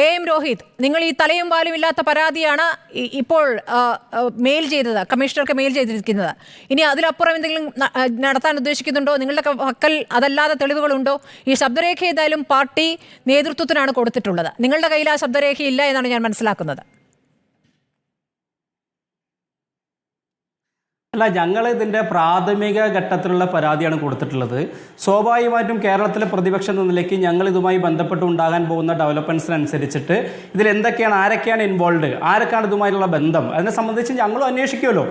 M Rohit, നിങ്ങൾ ഈ തലയും വാലും ഇല്ലാത്ത പരാതിയാണ് ഇപ്പോൾ മെയിൽ ചെയ്തത്, കമ്മീഷണർക്ക് മെയിൽ ചെയ്തിരിക്കുന്നത്. ഇനി അതിലപ്പുറം എന്തെങ്കിലും നടത്താൻ ഉദ്ദേശിക്കുന്നുണ്ടോ? നിങ്ങളുടെ പക്കൽ അതല്ലാതെ തെളിവുകളുണ്ടോ? ഈ ശബ്ദരേഖ ഏതായാലും പാർട്ടി നേതൃത്വത്തിനാണ് കൊടുത്തിട്ടുള്ളത്. നിങ്ങളുടെ കയ്യിൽ ആ ശബ്ദരേഖ ഇല്ല എന്നാണ് ഞാൻ മനസ്സിലാക്കുന്നത്. അല്ല, ഞങ്ങൾ ഇതിൻ്റെ പ്രാഥമിക ഘട്ടത്തിലുള്ള പരാതിയാണ് കൊടുത്തിട്ടുള്ളത്. സ്വാഭാവികമായിട്ടും കേരളത്തിലെ പ്രതിപക്ഷം എന്ന നിലയ്ക്ക് ഞങ്ങൾ ഇതുമായി ബന്ധപ്പെട്ട് ഉണ്ടാകാൻ പോകുന്ന ഡെവലപ്മെൻറ്റ്സിനനുസരിച്ചിട്ട് ഇതിലെന്തൊക്കെയാണ്, ആരൊക്കെയാണ് ഇൻവോൾവ്, ആരൊക്കെയാണ് ഇതുമായിട്ടുള്ള ബന്ധം, അതിനെ സംബന്ധിച്ച് ഞങ്ങളും അന്വേഷിക്കുമല്ലോ.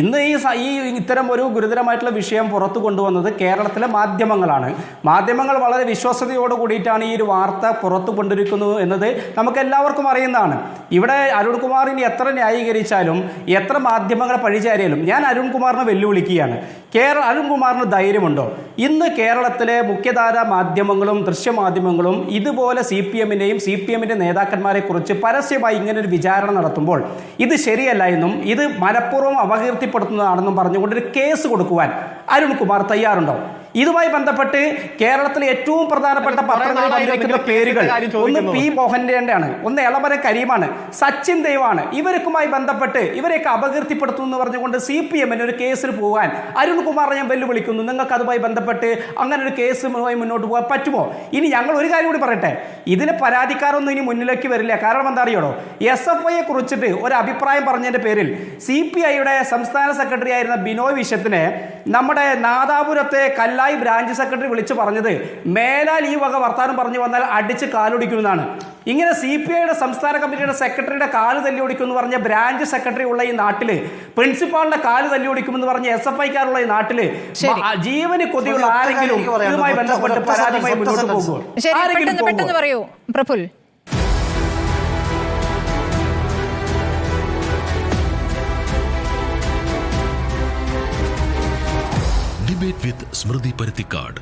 ഇന്ന് ഈ ഇത്തരം ഒരു ഗുരുതരമായിട്ടുള്ള വിഷയം പുറത്തു കൊണ്ടുവന്നത് കേരളത്തിലെ മാധ്യമങ്ങളാണ്. മാധ്യമങ്ങൾ വളരെ വിശ്വസതയോട് കൂടിയിട്ടാണ് ഈ ഒരു വാർത്ത പുറത്തു കൊണ്ടിരിക്കുന്നത് എന്നത് നമുക്ക് എല്ലാവർക്കും അറിയുന്നതാണ്. ഇവിടെ അരുൺകുമാറിന് എത്ര ന്യായീകരിച്ചാലും എത്ര മാധ്യമങ്ങളെ പഴിചാരിയാലും ഞാൻ അരുൺകുമാറിനെ വെല്ലുവിളിക്കുകയാണ്. അരുൺകുമാറിന് ധൈര്യമുണ്ടോ? ഇന്ന് കേരളത്തിലെ മുഖ്യധാര മാധ്യമങ്ങളും ദൃശ്യമാധ്യമങ്ങളും ഇതുപോലെ CPM-നെയും CPM-ന്റെ നേതാക്കന്മാരെ കുറിച്ച് പരസ്യമായി ഇങ്ങനൊരു വിചാരണ നടത്തുമ്പോൾ ഇത് ശരിയല്ല എന്നും ഇത് മനഃപൂർവ്വം അപകീർത്തിപ്പെടുത്തുന്നതാണെന്നും പറഞ്ഞുകൊണ്ടൊരു കേസ് കൊടുക്കുവാൻ അരുൺകുമാർ തയ്യാറുണ്ടോ? ഇതുമായി ബന്ധപ്പെട്ട് കേരളത്തിലെ ഏറ്റവും പ്രധാനപ്പെട്ട പത്രങ്ങളിൽ വന്നിരിക്കുന്ന പേരുകൾ ഒന്ന് P. മോഹൻലാലാണ്, ഒന്ന് എളമരം കരീമാണ്, സച്ചിൻ ദേവാണ്. ഇവർക്കുമായി ബന്ധപ്പെട്ട് ഇവരെയൊക്കെ അപകീർത്തിപ്പെടുത്തുന്നു എന്ന് പറഞ്ഞുകൊണ്ട് CPM-ന് ഒരു കേസിൽ പോകാൻ അരുൺകുമാറിനെ ഞാൻ വെല്ലുവിളിക്കുന്നു. നിങ്ങൾക്ക് അതുമായി ബന്ധപ്പെട്ട് അങ്ങനെ ഒരു കേസുമായി മുന്നോട്ട് പോകാൻ പറ്റുമോ? ഇനി ഞങ്ങൾ ഒരു കാര്യം കൂടി പറയട്ടെ, ഇതിന് പരാതിക്കാരൊന്നും ഇനി മുന്നിലേക്ക് വരില്ല. കാരണം എന്താ അറിയണോ, SFIയെ കുറിച്ചിട്ട് ഒരു അഭിപ്രായം പറഞ്ഞതിന്റെ പേരിൽ CPI-യുടെ സംസ്ഥാന സെക്രട്ടറി ആയിരുന്ന ബിനോയ് വിശ്വത്തിനെ നമ്മുടെ നാദാപുരത്തെ കല്ലായി ബ്രാഞ്ച് സെക്രട്ടറി വിളിച്ചു പറഞ്ഞത് മേലാൽ ഈ വക വർത്താനം പറഞ്ഞു വന്നാൽ അടിച്ച് കാലൊടിക്കുമെന്നാണ്. ഇങ്ങനെ CPI-യുടെ സംസ്ഥാന കമ്മിറ്റിയുടെ സെക്രട്ടറിയുടെ കാല് തല്ലി ഓടിക്കുമെന്ന് പറഞ്ഞ ബ്രാഞ്ച് സെക്രട്ടറി ഉള്ള ഈ നാട്ടില്, പ്രിൻസിപ്പാളിന്റെ കാല് തല്ലി ഓടിക്കുമെന്ന് പറഞ്ഞ SFI-ക്കാരുള്ള ഈ നാട്ടില് ജീവന് കൊതിയുള്ള ആരെങ്കിലും ഇതുമായി ബന്ധപ്പെട്ട് പരാതിയുമായി മുന്നോട്ട് പോകുമോ? പെട്ടെന്ന് പറയൂ പ്രഫുൽ. ഡിബേറ്റ് വിത്ത് സ്മൃതി പരുത്തിക്കാട്.